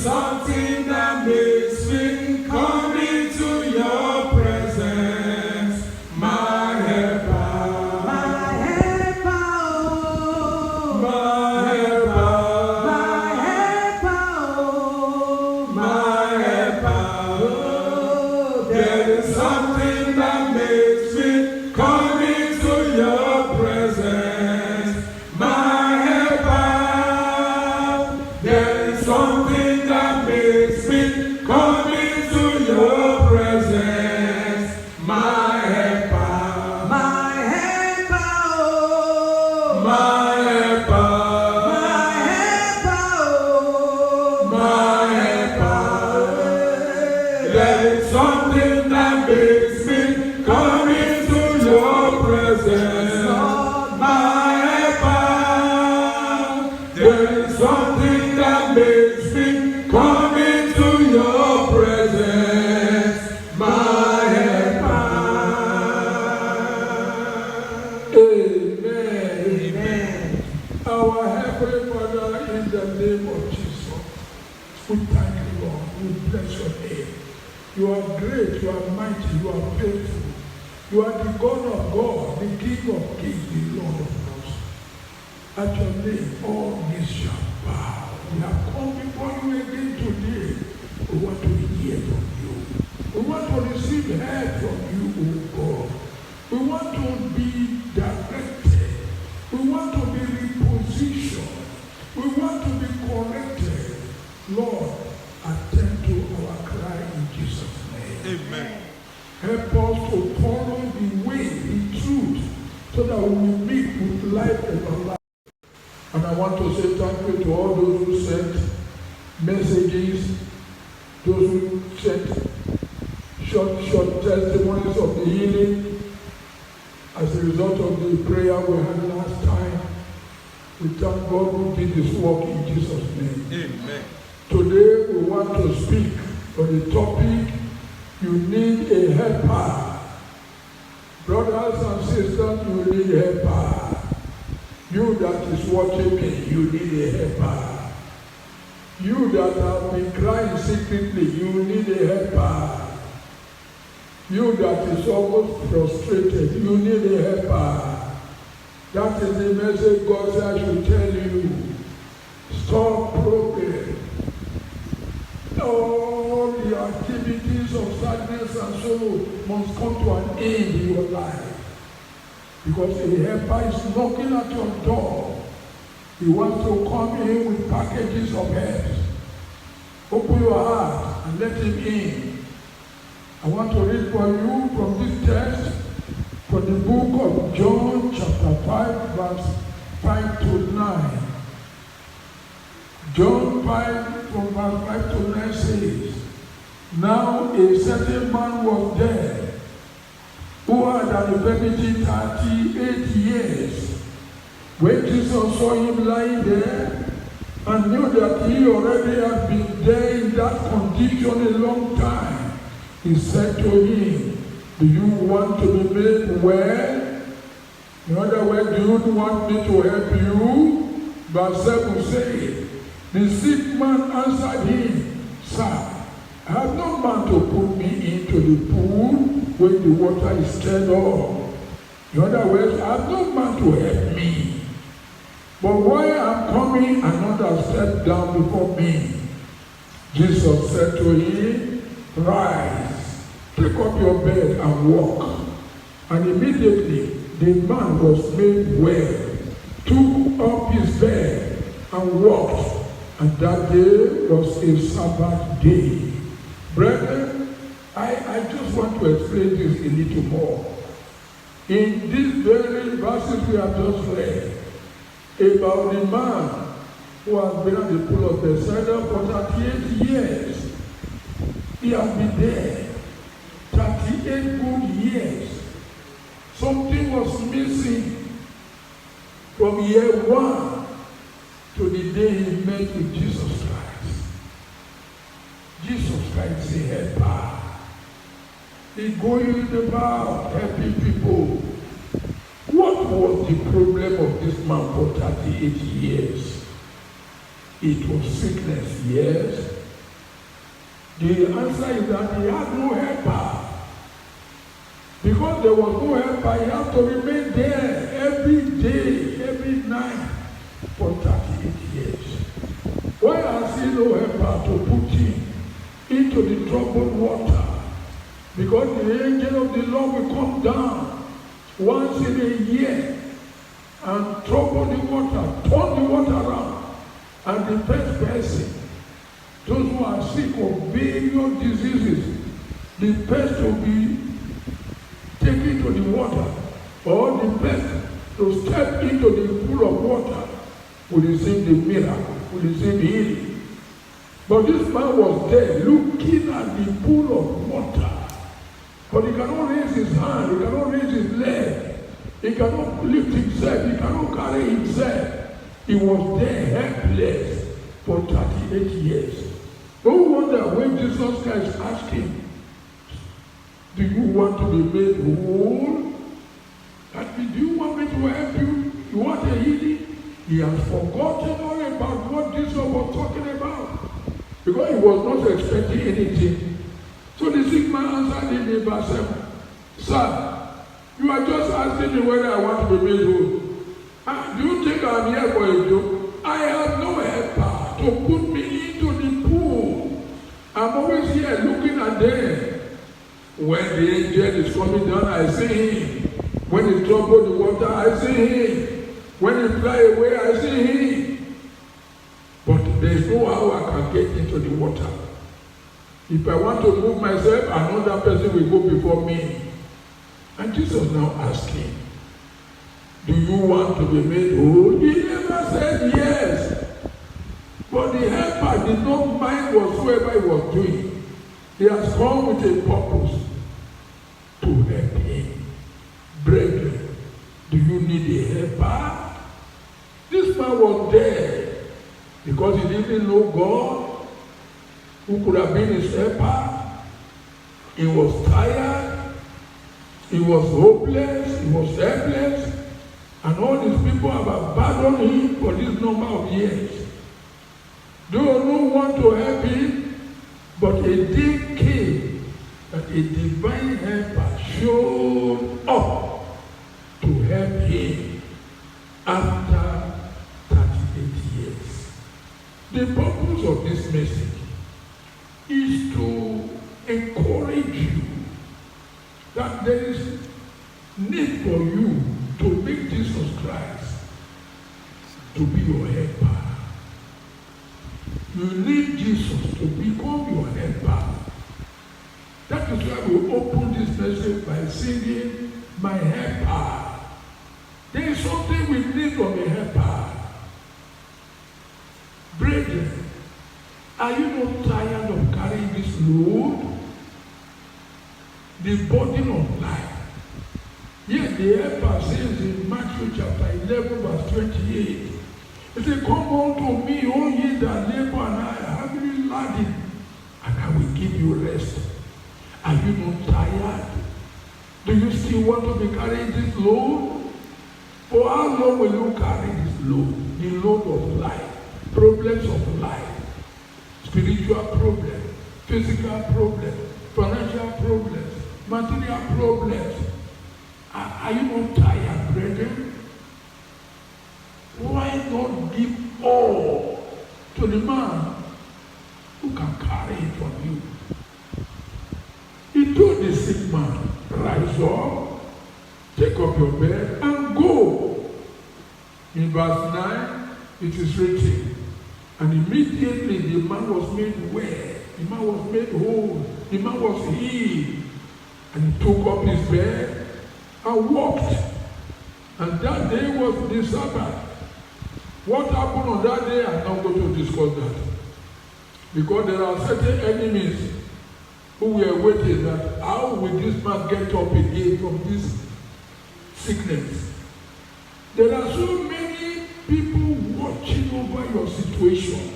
something that makes me come into your presence, my helper, My helper, oh. my helper, My helper, oh. my helper. Oh, There is something that makes me come into your presence, my helper. There is something that makes me come into your presence, my helper, my helper, oh. my helper, My helper, oh. my helper. There is something that makes me come into your presence, my helper. There is something that makes me come into your presence, my helper. Amen. Amen. Our Heavenly Father, in the name of Jesus, we thank you, Lord. We bless your name. You are great, you are mighty, you are faithful. You are the God of God, the King of kings, the Lord of lords. At your name, all knees shall bow. We have come before you again today. We want to hear from you. We want to receive help from you, O God. We want to be directed. We want to be repositioned. We want to be corrected. Lord, attend to our cry in Jesus' name. Amen. Help us to follow the way, the truth, so that we will meet with life everlasting. And I want to say thank you to all those who sent messages, those who sent short testimonies of the healing as a result of the prayer we had last time. We thank God who did this work in Jesus' name. Amen. Today we want to speak on the topic, you need a helper. Brothers and sisters, you need a helper. You that is watching me, you need a helper. You that have been crying secretly, you need a helper. You that is almost frustrated, you need a helper. That is the message God said I should tell you. Stop progress. All the activities of sadness and sorrow must come to an end in your life. Because a helper is knocking at your door. He wants to come in with packages of help. Open your heart and let him in. I want to read for you from this text, from the book of John chapter 5, verse 5 to 9. John 5 from verse 5 to 9 says, Now a certain man was there, who had an infirmity 38 years. When Jesus saw him lying there and knew that he already had been there in that condition a long time, he said to him, Do you want to be made well? In other words, do you want me to help you? Verse 7 says, The sick man answered him, Sir, I have no man to put me into the pool when the water is stirred up. In other words, I have no man to help me. But while I'm coming, another stepped down before me. Jesus said to him, Rise, take up your bed and walk. And immediately the man was made well, took up his bed and walked. And that day was a Sabbath day. Brethren, I just want to explain this a little more. In these very verses we have just read, about the man who has been at the pool of Bethesda for 38 years. He has been there 38 good years. Something was missing from year 1 to the day he met with Jesus Christ. Jesus Christ is a helper. He's going about helping people. What was the problem of this man for 38 years? It was sickness, yes. The answer is that he had no helper. Because there was no helper, he had to remain there every day, every night for 38 years. Why has he no helper to put him into the troubled water? Because the angel of the Lord will come down once in a year and trouble the water, turn the water around, and the first person, those who are sick of various diseases, the first to be taken to the water, or the first to step into the pool of water, will receive the miracle, will receive the healing. But this man was there looking at the pool of water. But he cannot raise his hand, he cannot raise his leg, he cannot lift himself, he cannot carry himself. He was there helpless for 38 years. No wonder when Jesus Christ asked him, do you want to be made whole? Do you want me to help you? You want a healing? He has forgotten all about what Jesus was talking about. Because he was not expecting anything. So the sick man answered him in verse 7. Sir, you are just asking me whether I want to be made whole. Do you think I'm here for a joke? I have no helper to put me into the pool. I'm always here looking at them. When the angel is coming down, I see him. When he trouble the water, I see him. When he fly away, I see him. But there is no how I can get into the water. If I want to move myself, another person will go before me. And Jesus now asked him, do you want to be made whole? He never said yes. But the helper did not mind whatsoever he was doing. He has come with a purpose to help him. Brethren, do you need a helper? This man was there because he didn't know God, who could have been his helper. He was tired, he was hopeless, he was helpless, and all these people have abandoned him for this number of years. They don't want to help him, but a day came that a divine helper showed up to help him after 38 years. The purpose of this message is to encourage you that there is need for you to make Jesus Christ to be your helper. You need Jesus to become your helper. That is why we open this message by singing, my helper. There is something we need from a helper. Brethren, are you not tired of carrying this load? The burden of life. Yet the helper says in Matthew chapter 11 verse 28, he said, come unto me, all ye that labor and I are heavily laden, and I will give you rest. Are you not tired? Do you still want to be carrying this load? For how long will you carry this load? The load of life, problems of life, spiritual problems, physical problems, financial problems, material problems. Are you not tired, brethren? Why not give all to the man who can carry it from you? He told the sick man, rise up, take up your bed, and go. In verse 9, it is written, and immediately the man was made well, the man was made whole, the man was healed, and he took up his bed and walked. And that day was the Sabbath. What happened on that day, I'm not going to discuss that. Because there are certain enemies who were waiting that how will this man get up again from this sickness? There are so many people watching over your situation.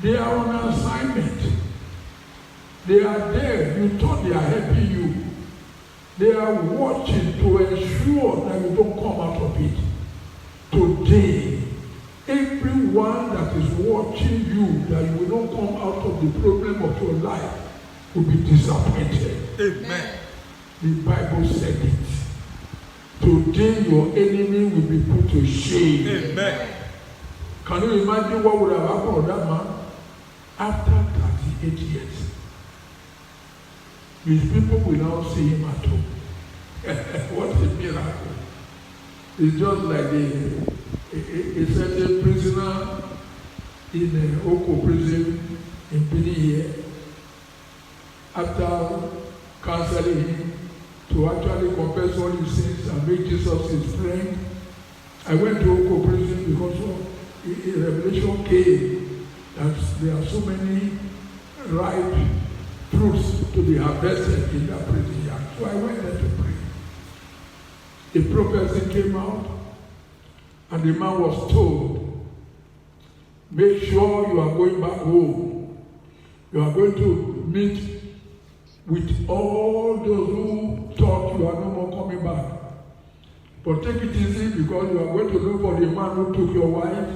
They are on assignment. They are there. You thought they are helping you. They are watching to ensure that you don't come out of it. Today, everyone that is watching you, that you will not come out of the problem of your life, will be disappointed. Amen. The Bible said it. Today your enemy will be put to shame. Amen. Can you imagine what would have happened to that man after 38 years? His people will now see him at home. What a miracle. It's just like a certain prisoner in Oko prison in Benin here. After counseling him to actually confess all his sins and make Jesus his friend, I went to Oko prison because a revelation came that there are so many ripe fruits to be harvested in that prison yard. So I went there to pray. A prophecy came out, and the man was told, make sure you are going back home. You are going to meet with all those who thought you are no more coming back. But take it easy, because you are going to look for the man who took your wife,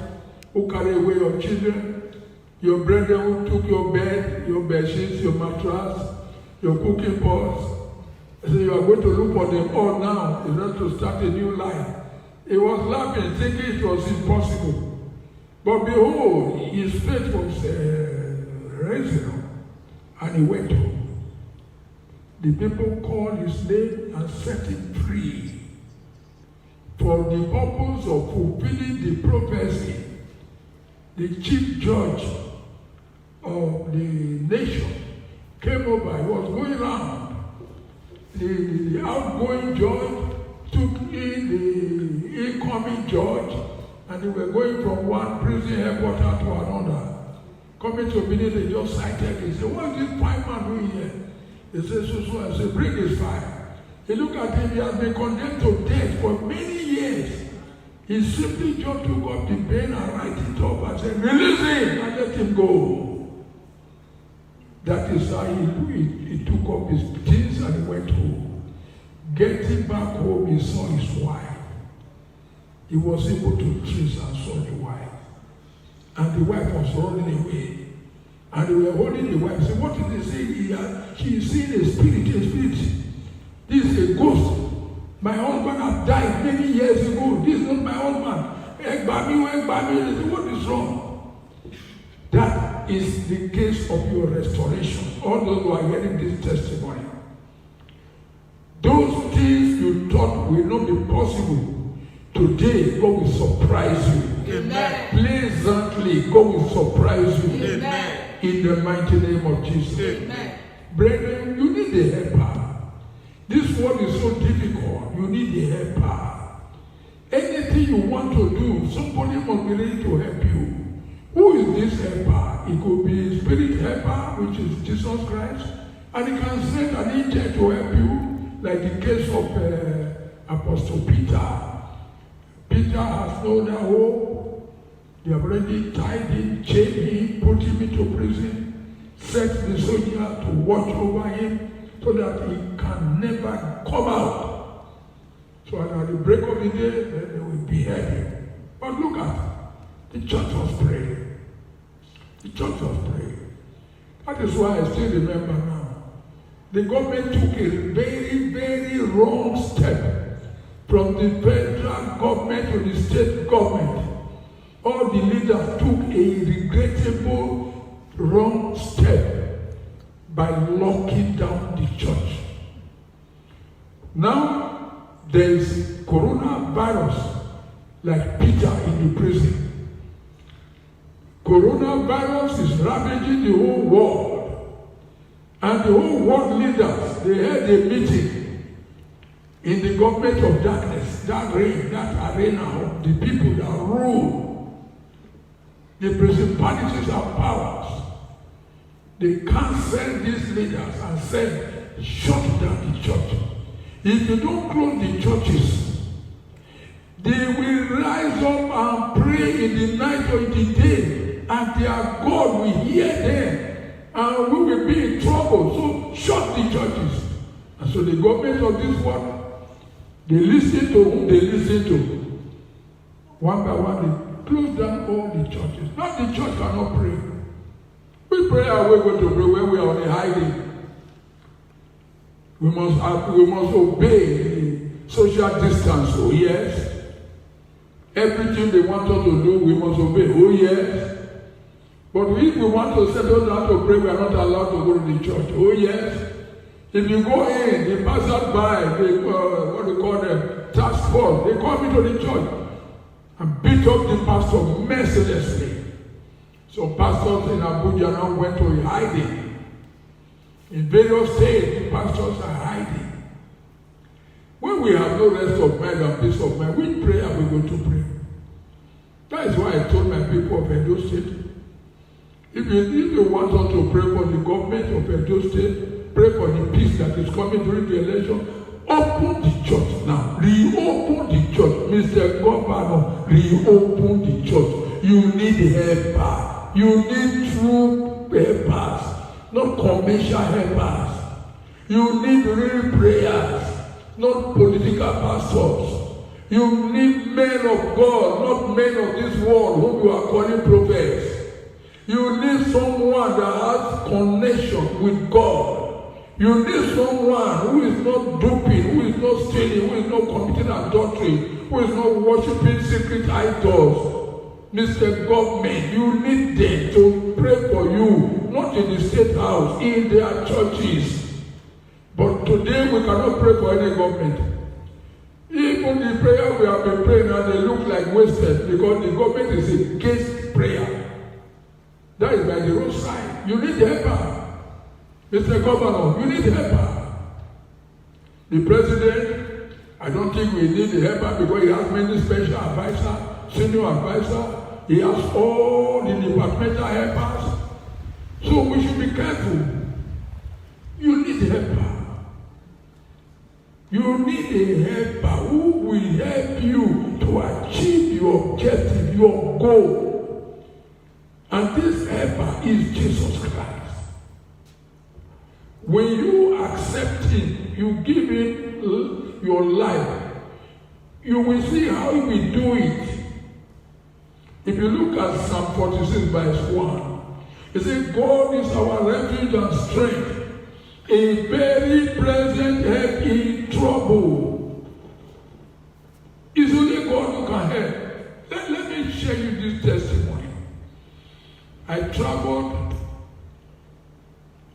who carried away your children, your brother who took your bed, your bed sheets, your mattress, your cooking pots. So you are going to look for them all now in order to start a new life. He was laughing, thinking it was impossible. But behold, his faith was risen, and he went home. The people called his name and set him free. For the purpose of fulfilling the prophecy, the chief judge of the nation came over. He was going around. The outgoing judge took in the incoming judge, and they were going from one prison headquarters to another. Coming to Benin, they just cited. He said, "What is this fine man doing here?" He said, "So." I said, "Bring his fire." He looked at him. He has been condemned to death for many years. He simply just took up the pen and write it up and said, "Release him and let him go." That is how he took up his things and he went home. Getting back home, he saw his wife. He was able to trace and saw the wife. And the wife was running away. And they were holding the wife. So what did they say? She is seeing a spirit, a spirit. This is a ghost. My husband has died many years ago. This is not my husband. Egbami. What is wrong? That is the case of your restoration. All those who are hearing this testimony. Those things you thought will not be possible, today God will surprise you. Amen. Pleasantly, God will surprise you. Amen. In the mighty name of Jesus. Amen. Brethren, you need a helper. This world is so difficult. You need a helper. Anything you want to do, somebody must be ready to help you. Who is this helper? It could be a spirit helper, which is Jesus Christ, and he can send an angel to help you, like the case of Apostle Peter. Peter has known that hope. They have already tied him, chained him, put him into prison, set the soldier to watch over him so that he can never come out. So at the break of the day, they will behead him. But look at the church was praying. The church was praying. That is why I still remember now. The government took a very, very wrong step from the federal government to the state government. All the leaders took a regrettable wrong step by locking down the church. Now there is coronavirus like Peter in the prison. Coronavirus is ravaging the whole world. And the whole world leaders, they had a meeting in the government of darkness, that reign, that arena of the people that rule. The principalities and powers, they canceled these leaders and said, shut down the church. If you don't close the churches, they will rise up and pray in the night or in the day, and their God will hear them, and we will be in trouble. So shut the churches. And so the government of this world, they listen to whom they listen to. One by one, close down all the churches. Now the church cannot pray. Which prayer are we going to pray when we are on a hiding? We must obey the social distance. Oh yes. Everything they want us to do, we must obey. Oh yes. But if we want to settle down to pray, we are not allowed to go to the church. Oh yes. If you go in, the passers-by, what do you call them, task force, they come into the church and beat up the pastor mercilessly. So pastors in Abuja now went to hiding. In various states, the pastors are hiding. When we have no rest of mind and peace of mind, which prayer are we going to pray? That is why I told my people of Edo State, if you want us to pray for the government of Edo State, pray for the peace that is coming during the election, open the church now. Reopen the church. Mr. Governor, reopen the church. You need help. You need true helpers. Not commercial helpers. You need real prayers, not political pastors. You need men of God, not men of this world whom you are calling prophets. You need someone that has connection with God. You need someone who is not duping, who is not stealing, who is not committing adultery, who is not worshiping secret idols. Mr. Government, you need them to pray for you, not in the state house, in their churches. But today we cannot pray for any government. Even the prayer we have been praying now, they look like wasted because the government is against prayer. That is by the roadside. You need helper. Mr. Governor, you need helper. The president, I don't think we need the helper because he has many special advisors, senior advisors. He has all the departmental helpers. So we should be careful. You need a helper. You need a helper who will help you to achieve your objective, your goal. And this helper is Jesus Christ. When you accept Him, you give Him your life, you will see how He will do it. If you look at Psalm 46 verse 1, it says, God is our refuge and strength, a very present help in trouble. It's only God who can help. Let me share you this testimony. I traveled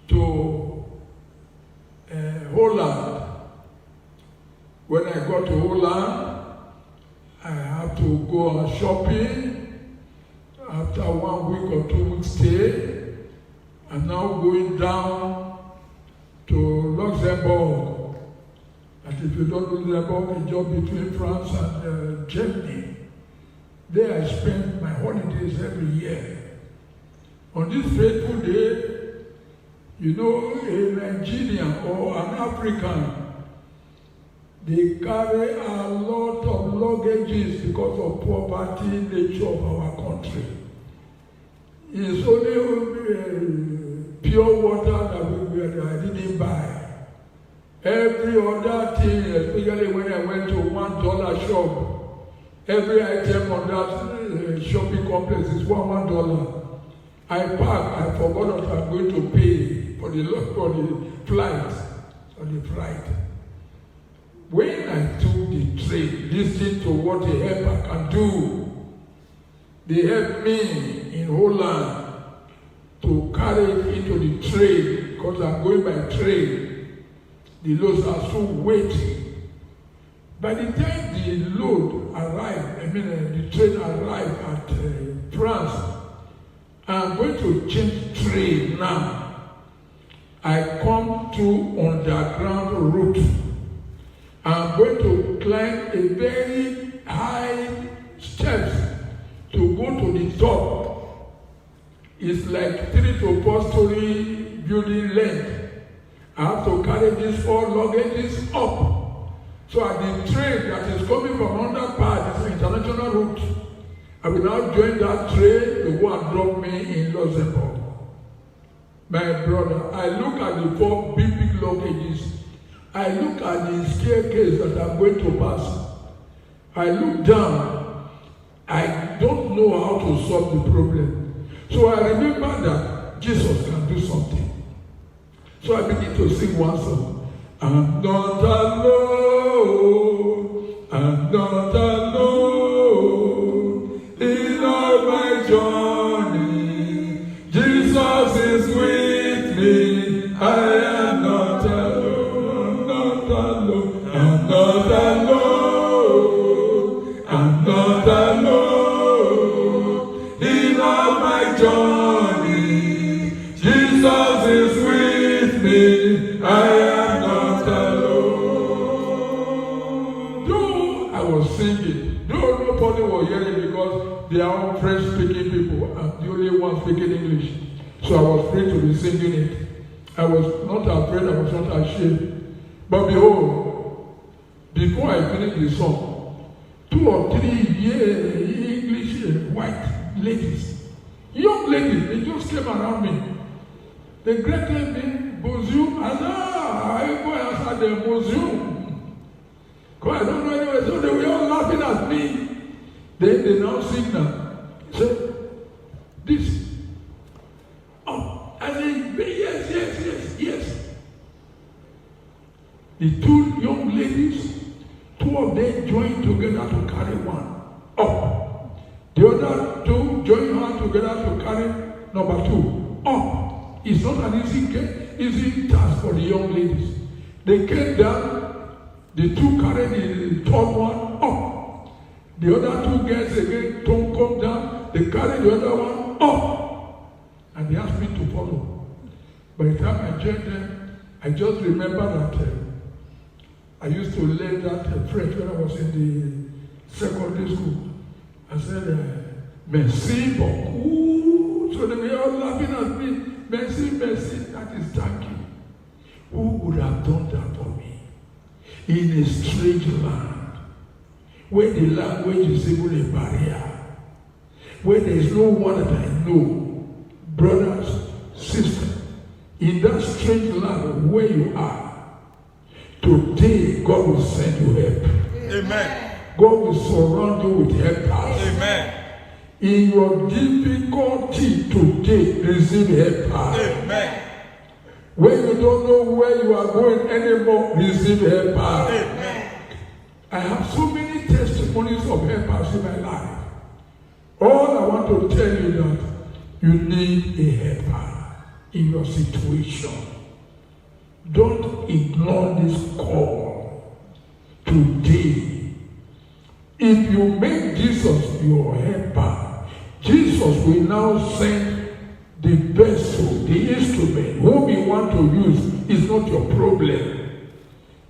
to Holland. When I got to Holland, I had to go on shopping. After 1 week or 2 weeks stay, I'm now going down to Luxembourg. And if you don't know Luxembourg, it's just between France and Germany. There I spend my holidays every year. On this fateful day, you know, a Nigerian or an African, they carry a lot of luggages because of poverty nature of our country. It's only pure water that I didn't buy. Every other thing, especially when I went to $1 shop, every item on that shopping complex is $1. I park, I forgot that I'm going to pay for the flight. When I took the train, listening to what a helper can do, they helped me in Holland to carry it into the train because I'm going by train. The loads are so weighty. By the time the load arrived, the train arrived at France, I'm going to change train now. I come to underground route. I'm going to climb a very high steps to go to the top. It's like 3 to 4 story building length. I have to carry these 4 luggages up. So at the train that is coming from underpart, it's an international route. I will now join that train to go and drop me in Luxembourg. My brother, I look at the 4 big luggages. I look at the staircase that I'm going to pass. I look down. I don't don't know how to solve the problem. So I remember that Jesus can do something. So I began to sing one song. I'm not alone. I'm not alone. In all my journey, Jesus is with me. I am not alone. I'm not alone. I'm not alone. I'm not alone. In all my journey, Jesus is with me. I am not alone. Though I was singing, though nobody was hearing because they are all French-speaking people, I'm the only one speaking English. So I was free to be singing it. I was not afraid, I was not ashamed. But behold, before I finished the song, 2 or 3 English white ladies, young ladies, they just came around me. They greeted me, bonjour, I go answer them, bonjour. Because I don't know anyway, so they were all laughing at me. Then they now sing now. Say, this. Oh, I say, yes. The 2 young ladies, 2 of them joined together to carry one up. The other 2 joined hands together to carry number 2 up. It's not an easy task for the young ladies. They came down, the 2 carried the 3rd one up. The other 2 girls again don't come down, they carry the other one up. And they asked me to follow. By the time I joined them, I just remember that I used to learn that French when I was in the secondary school. I said, merci beaucoup. So they were all laughing at me. Merci, that is thank you. Who would have done that for me? In a strange land, where the language is even a barrier, where there is no one that I know, brothers, sisters, in that strange land where you are, today God will send you help. Amen. God will surround you with helpers. Amen. In your difficulty today, receive helpers. Amen. When you don't know where you are going anymore, receive helpers. Amen. I have so many testimonies of helpers in my life. All I want to tell you that you need a helper in your situation. Don't ignore this call today. If you make Jesus your helper, Jesus will now send the vessel, the instrument, whom you want to use is not your problem.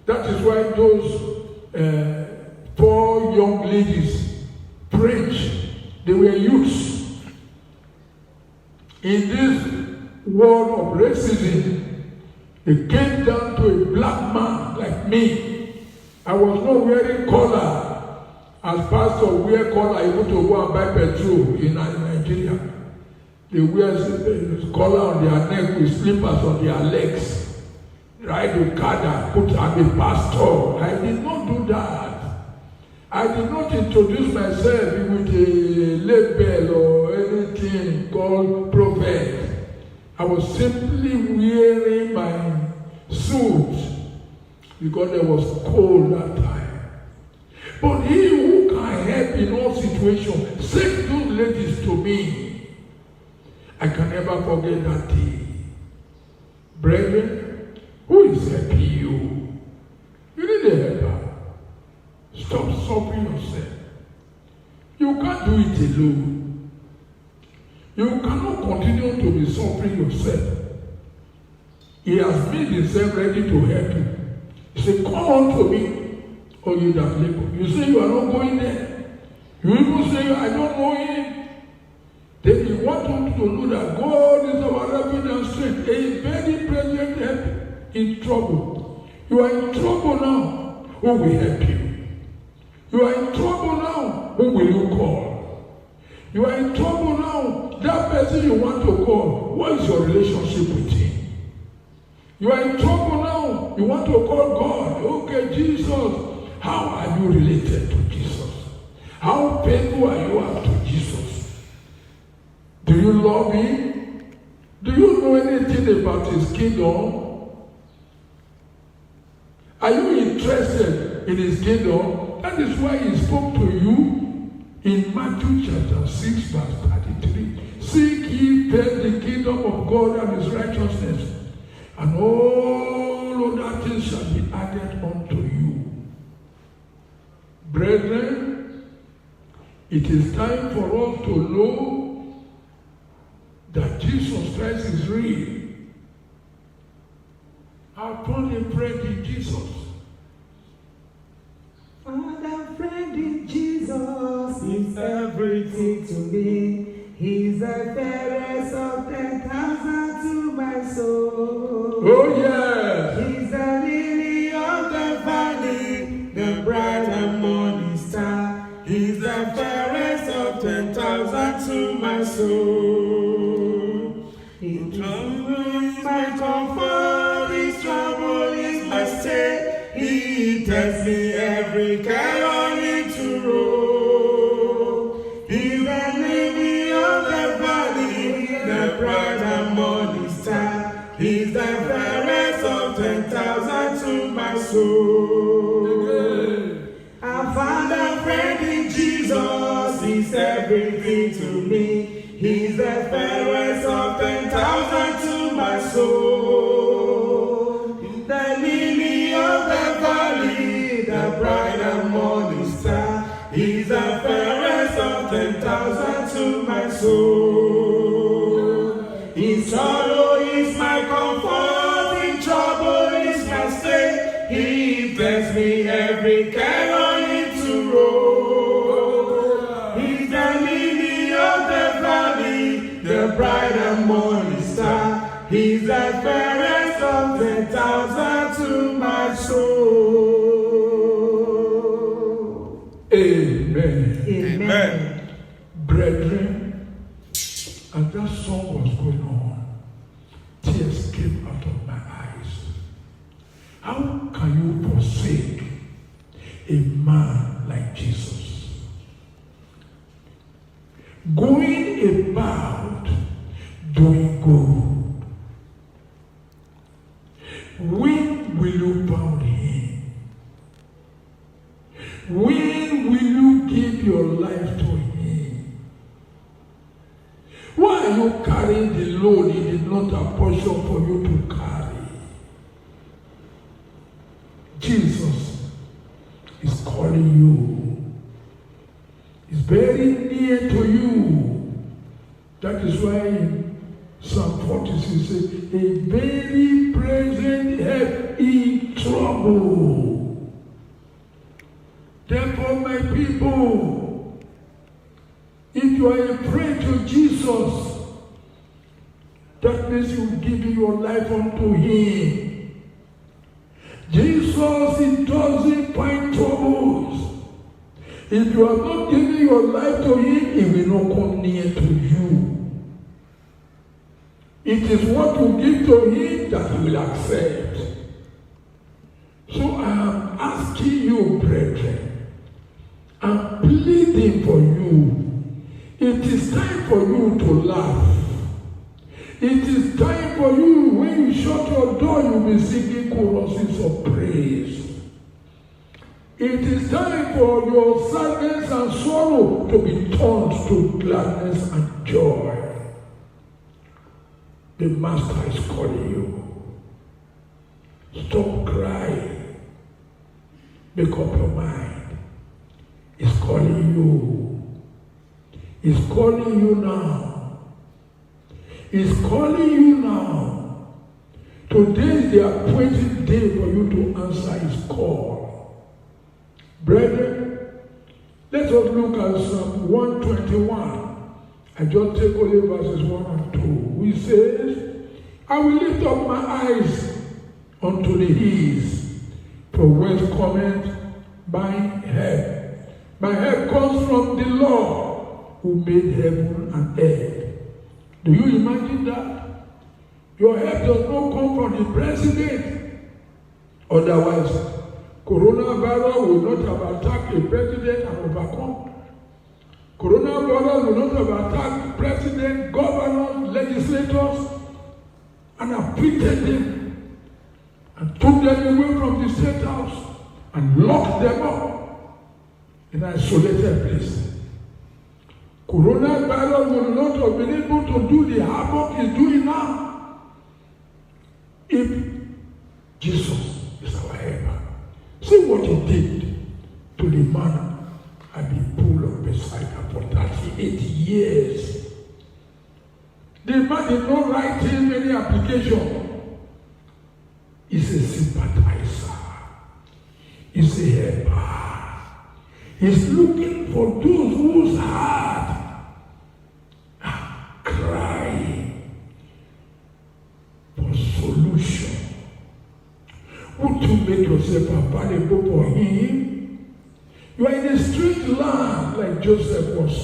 That is why those 4 young ladies, French, they were youths. In this world of racism, they came down to a black man like me. I was not wearing collar. As pastor wear collar, you go to go and buy petrol in Nigeria. They wear collar on their neck with slippers on their legs. Ride the car and put on the pastor. I did not do that. I did not introduce myself with a label or anything called prophet. I was simply wearing my suit because there was cold that time. But he who can help in all situations, send those ladies to me. I can never forget that day. Brethren, who is helping you? You need a helper. Stop suffering yourself. You can't do it alone. You cannot continue to be suffering yourself. He has made himself ready to help you. He said, come unto me, all you that labor. You say you are not going there. You even say, I don't know him. Then you want him to know that God is our refuge and strength, a very present help in trouble. You are in trouble now. Who will help you? You are in trouble now. Who will you call? You are in trouble now. That person you want to call, what is your relationship with him? You are in trouble now. You want to call God. Okay, Jesus. How are you related to Jesus? How faithful are you to Jesus? Do you love him? Do you know anything about his kingdom? Are you interested in his kingdom? That is why he spoke to you in Matthew chapter 6 verse 33. Seek ye first the kingdom of God and his righteousness, and all other things shall be added unto you. Brethren, it is time for us to know that Jesus Christ is real. I found a friend in Jesus. Found a friend in Jesus is everything to me. He's the fairest of 10,000 to my soul. Oh yes. He's the lily of the valley, the bright and morning star. He's the fairest of 10,000 to my soul. His trouble is my comfort, his trouble is my stay. He tells me every care on him to roll. He's the lily of the valley, the bright and morning star. He's the fairest of 10,000 to my soul. I found a friend in Jesus, he's everything to me. He's the fairest of 10,000 to my soul. The lily of the valley, the bright and morning star. He's the fairest of 10,000 to my soul. In sorrow is my comfort, in trouble is my stay. He bless me every care on him to roll. He's the lily of the valley, the bright and morning star. He's the fairest of 10,000 to my soul. Amen. Amen. Brethren, as that song was going on, tears came out of my eyes. How can you forsake a man like Jesus? Going about doing good. When will you found him? When will you give your life to him? Why are you carrying the load he did not apportion for you to carry? Jesus is calling you. He's very near to you. That is why in Psalm 46 says, a very present help in trouble. Therefore, my people, if you are a friend to Jesus, that means you give your life unto him. Jesus, he doesn't find troubles. If you are not giving your life to him, he will not come near to you. It is what you give to him that he will accept. So I am asking you, brethren, I'm pleading for you. It is time for you to laugh. It is time for you, when you shut your door, you'll be singing choruses of praise. It is time for your sadness and sorrow to be turned to gladness and joy. The Master is calling you. Stop crying. Make up your mind. He's calling you. He's calling you now. He's calling you now. Today is the appointed day for you to answer his call. Brethren, let us look at Psalm 121. I just take only verses 1 and 2. Which says, I will lift up my eyes unto the hills, from whence cometh my help. My help comes from the Lord, who made heaven and earth. Do you imagine that? Your help does not come from the president. Otherwise, coronavirus will not have attacked the president and overcome. Coronavirus will not have attacked president, governors, legislators, and acquitted them, and took them away from the state house, and locked them up in an isolated place. Coronavirus will not have been able to do the havoc it's doing now if Jesus is our helper. See what he did to the man at the pool of Bethesda for 38 years. The man did not write him any application. He's a sympathizer. He's a helper. He's looking for those whose heart are crying for solution. Would you make yourself available for him? You are in a strange land like Joseph was.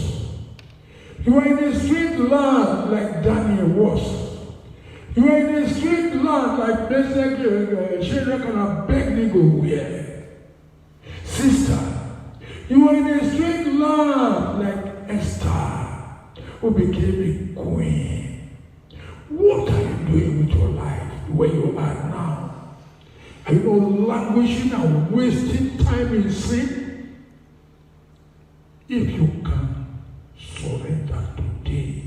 You are in a strange land like Daniel was. You are in a strange land like Meshach, Shadrach, and Abednego were. Sister, you are in a strange land like Esther, who became a queen. What are you doing with your life where you are now? Are you not languishing and wasting time in sin? If you can surrender today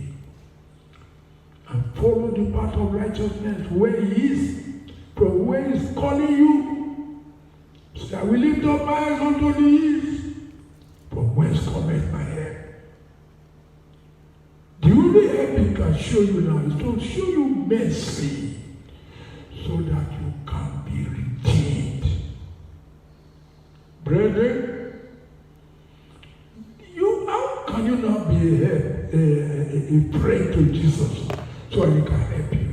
and follow the path of righteousness where he is, from where he is calling you, so I will lift up my eyes unto the east, from whence cometh my help. The only help he can show you now is to show you mercy so that you can be redeemed. Brethren, how can you not be a friend to Jesus so he can help you?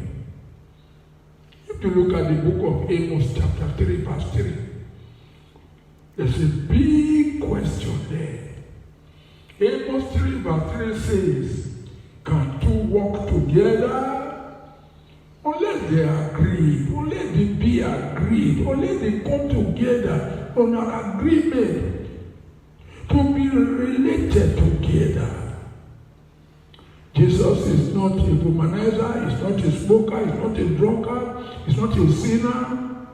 If you look at the book of Amos chapter 3 verse 3, there's a big question there. Amos 3 verse 3 says, can two walk together? Unless they agree, unless they be agreed, unless they come together on an agreement to be related together. Jesus is not a womanizer, he's not a smoker, he's not a drunkard, he's not a sinner.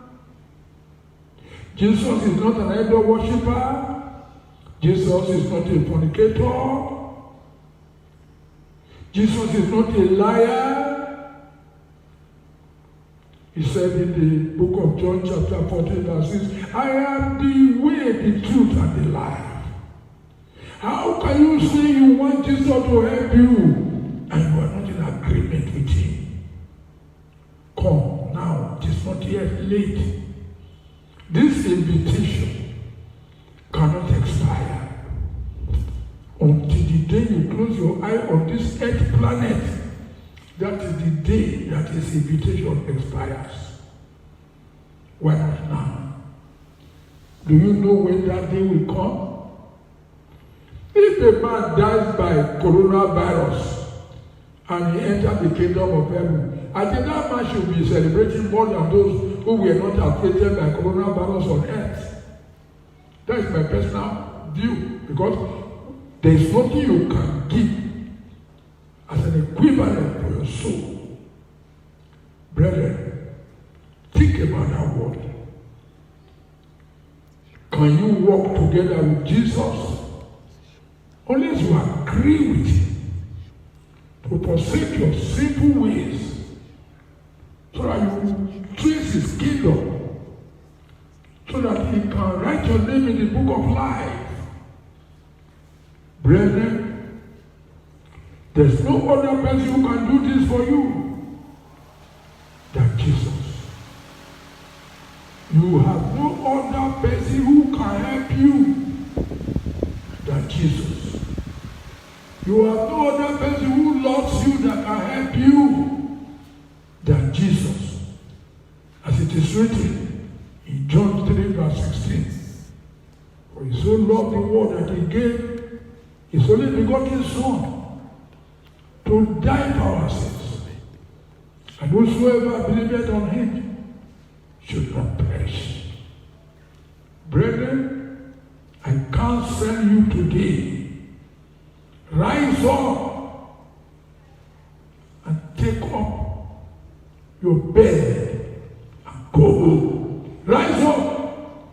Jesus is not an idol worshiper. Jesus is not a fornicator. Jesus is not a liar. He said in the book of John chapter 14 verse 6, I am the way, the truth, and the life. How can you say you want Jesus to help you and you are not in agreement with him? Come now, it is not yet late. This invitation cannot expire until the day you close your eye on this earth planet. That is the day that his invitation expires. Why not now? Do you know when that day will come? If a man dies by coronavirus and he enters the kingdom of heaven, I think that man should be celebrating more than those who were not affected by coronavirus on earth. That is my personal view, because there is nothing you can give as an equivalent for your soul. Brethren, think about that word. Can you walk together with Jesus? Unless you agree with him to forsake your sinful ways so that you trace his kingdom, so that he can write your name in the book of life. Brethren, there's no other person who can do this for you than Jesus. You have no other person who can help you than Jesus. You have no other person who loves you that can help you than Jesus. As it is written in John 3 verse 16. For he so loved the world that he gave his only begotten Son to die for our sins. And whosoever believeth on him should not perish. Brethren, I counsel you today Rise up and take up your bed and go home. Rise up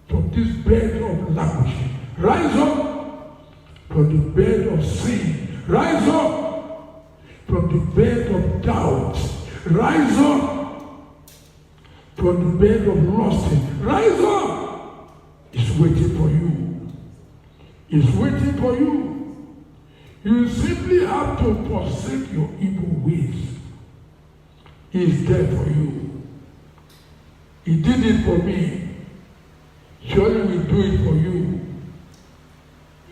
from this bed of languishing. Rise up from the bed of sin. Rise up from the bed of doubt. Rise up from the bed of lusting. Rise up. It's waiting for you. It's waiting for you. You simply have to forsake your evil ways. He is there for you. He did it for me. Surely we do it for you.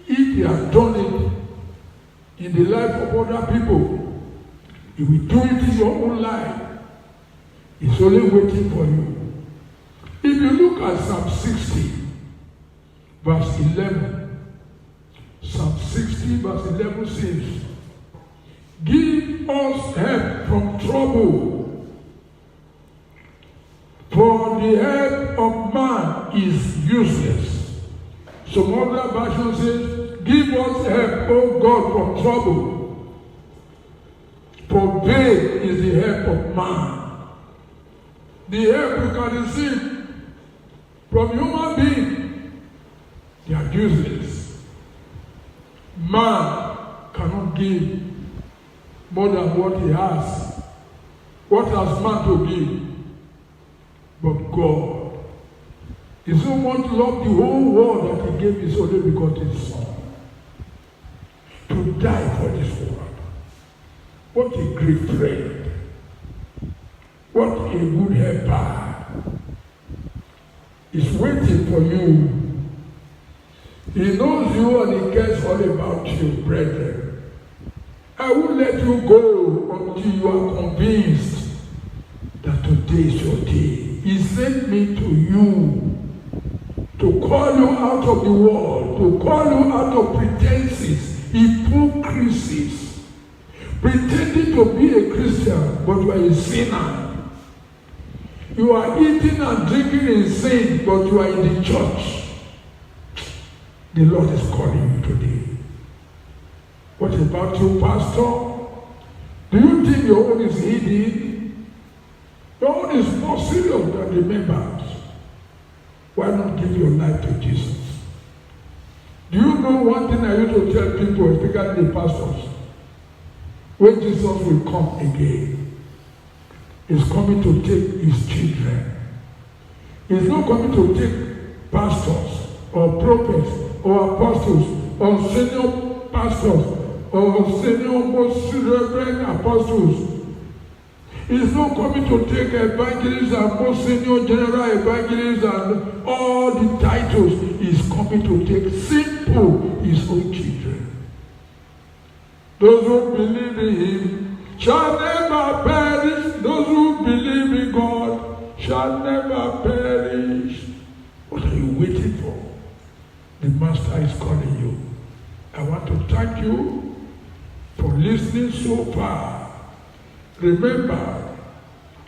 If he has done it in the life of other people, he will do it in your own life. He's only waiting for you. If you look at Psalm 60, verse 11, Psalm 60 verse 11 says, give us help from trouble, for the help of man is useless. Some other version says, give us help, O God, from trouble, for vain is the help of man. The help you can receive from human beings, they are useless. Man cannot give more than what he has. What has man to give? But God. He so much loved the whole world that he gave his only begotten Son to die for this world. What a great friend. What a good helper. He's waiting for you. He knows you and he cares all about you, brethren. I won't let you go until you are convinced that today is your day. He sent me to you to call you out of the world, to call you out of pretenses, hypocrisies, pretending to be a Christian, but you are a sinner. You are eating and drinking in sin, but you are in the church. The Lord is calling you today. What about you, pastor? Do you think your own is hidden? Your own is more serious than the members. Why not give your life to Jesus? Do you know one thing I used to tell people, especially the pastors? When Jesus will come again, he's coming to take his children. He's not coming to take pastors or prophets or apostles, or senior pastors, or senior most reverend apostles. He's not coming to take evangelists and most senior general evangelists and all the titles. He's coming to take simple, his own children. Those who believe in him shall never perish. Those who believe in God shall never perish. What are you waiting for? The Master is calling you. I want to thank you for listening so far. Remember,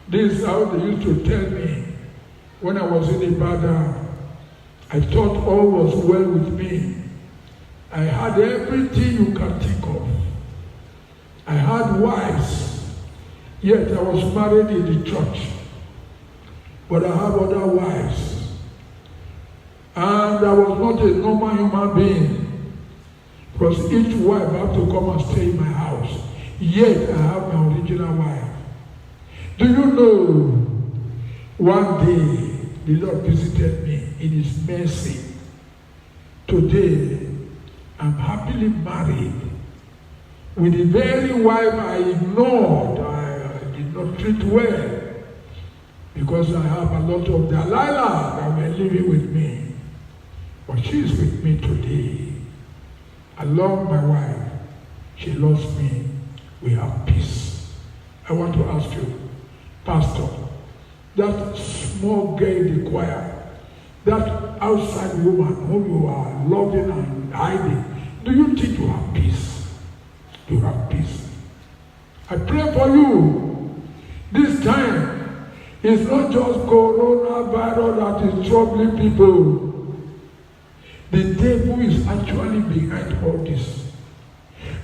this is how they used to tell me when I was in Ibadan. I thought all was well with me. I had everything you can think of. I had wives, yet I was married in the church. But I have other wives. And I was not a normal human being, because each wife had to come and stay in my house. Yet I have my original wife. Do you know, one day the Lord visited me in his mercy. Today, I'm happily married with the very wife I ignored, I did not treat well, because I have a lot of Delilah that were living with me. But she is with me today. I love my wife. She loves me. We have peace. I want to ask you, Pastor, that small girl in the choir, that outside woman whom you are loving and hiding, do you think you have peace? You have peace. I pray for you. This time, it's not just coronavirus that is troubling people. The devil is actually behind all this.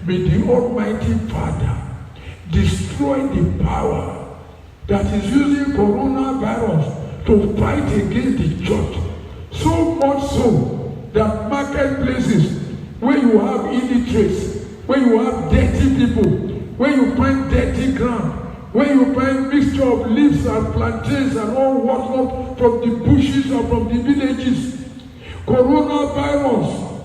May the Almighty Father destroy the power that is using coronavirus to fight against the church. So much so that marketplaces where you have illiterates, where you have dirty people, where you find dirty ground, where you find mixture of leaves and plantains and all whatnot from the bushes or from the villages. Coronavirus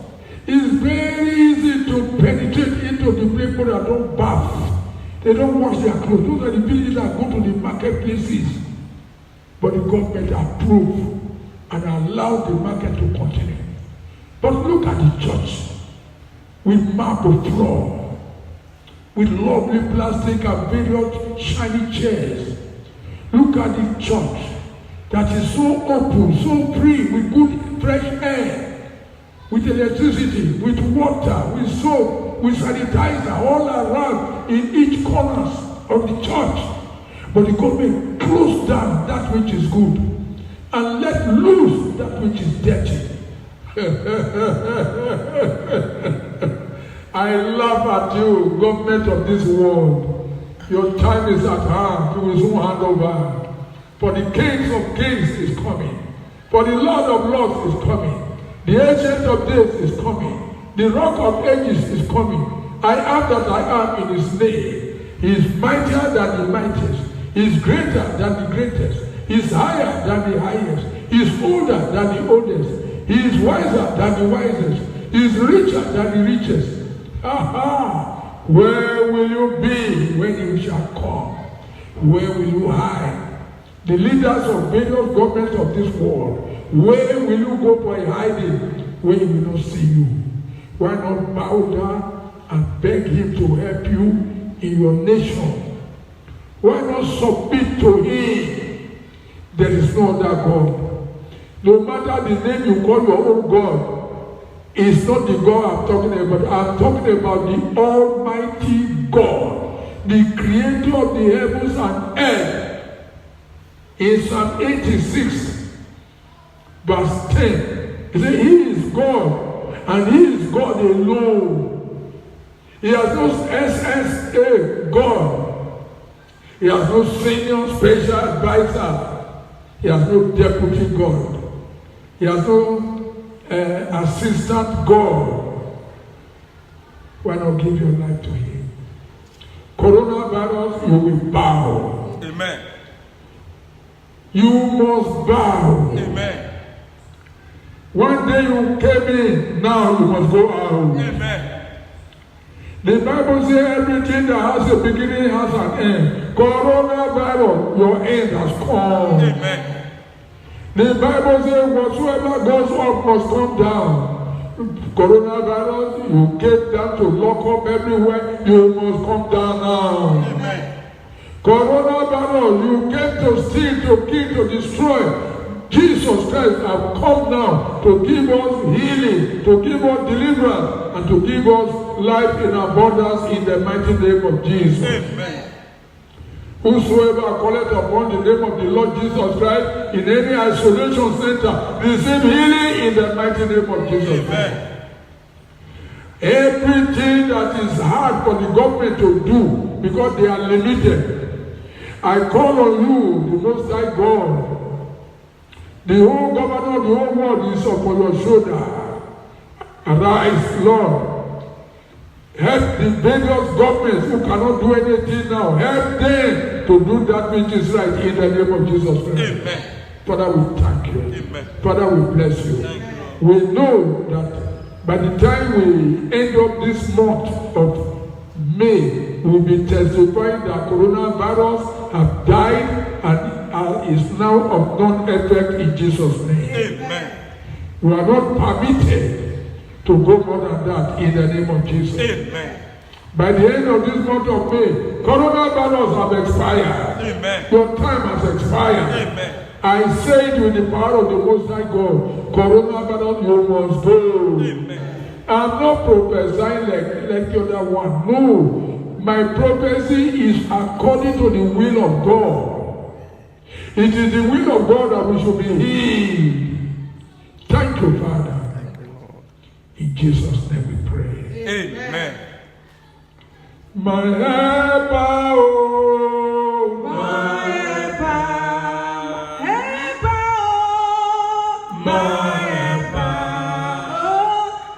is very easy to penetrate into the people that don't bath. They don't wash their clothes. Those are the villages that go to the marketplaces. But the government approve and allow the market to continue. But look at the church with marble floor, with lovely plastic and various shiny chairs. Look at the church that is so open, so free, with good fresh air, with electricity, with water, with soap, with sanitizer all around in each corner of the church. But the government close down that which is good and let loose that which is dirty. I laugh at you, government of this world. Your time is at hand. You will soon hand over. For the King of Kings is coming. For the Lord of Lords is coming. The Ancient of Days is coming. The Rock of Ages is coming. I am that I am in his name. He is mightier than the mightiest. He is greater than the greatest. He is higher than the highest. He is older than the oldest. He is wiser than the wisest. He is richer than the richest. Aha! Where will you be when you shall come? Where will you hide? The leaders of various governments of this world, where will you go for a hiding when he will not see you? Why not bow down and beg him to help you in your nation? Why not submit to him? There is no other God. No matter the name you call your own God, it's not the God I'm talking about. I'm talking about the Almighty God, the creator of the heavens and earth. In Psalm 86, verse 10, he said, He is God, and He is God alone. He has no SSA God. He has no senior special advisor. He has no deputy God. He has no assistant God. Why not give your life to Him? Coronavirus, you will bow. Amen. You must bow. Amen. One day you came in, now you must go out. Amen. The Bible says everything that has a beginning has an end. Coronavirus, your end has come. Amen. The Bible says whatsoever goes up must come down. Coronavirus, you get down to lock up everywhere, you must come down now. Amen. Coronavirus, you came to steal, to kill, to destroy. Jesus Christ has come now to give us healing, to give us deliverance, and to give us life in abundance in the mighty name of Jesus. Amen. Whosoever calleth upon the name of the Lord Jesus Christ in any isolation center, receive healing in the mighty name of Jesus. Amen. Everything that is hard for the government to do because they are limited, I call on you, the Most High God. The whole governor of the whole world is upon your shoulder. Arise, Lord. Help the various governments who cannot do anything now. Help them to do that which is right in the name of Jesus Christ. Amen. Father, we thank you. Amen. Father, we bless you. We know that by the time we end up this month of May, we'll be testifying that coronavirus have died and is now of non-effect in Jesus' name. Amen. We are not permitted to go more than that in the name of Jesus. Amen. By the end of this month of May, coronavirus have expired. Amen. Your time has expired. Amen. I say it with the power of the Most High God, coronavirus, you must go. Amen. I'm not prophesying like the other one. No. My prophecy is according to the will of God. It is the will of God that we should be healed. Thank you, Father. Thank you, Lord. In Jesus' name we pray. Amen. My helper, oh, My helper,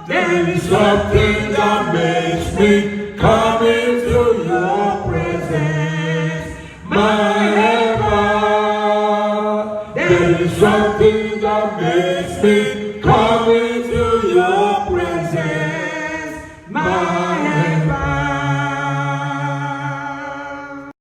there is something that makes me come into your presence. My helper, there is something that makes me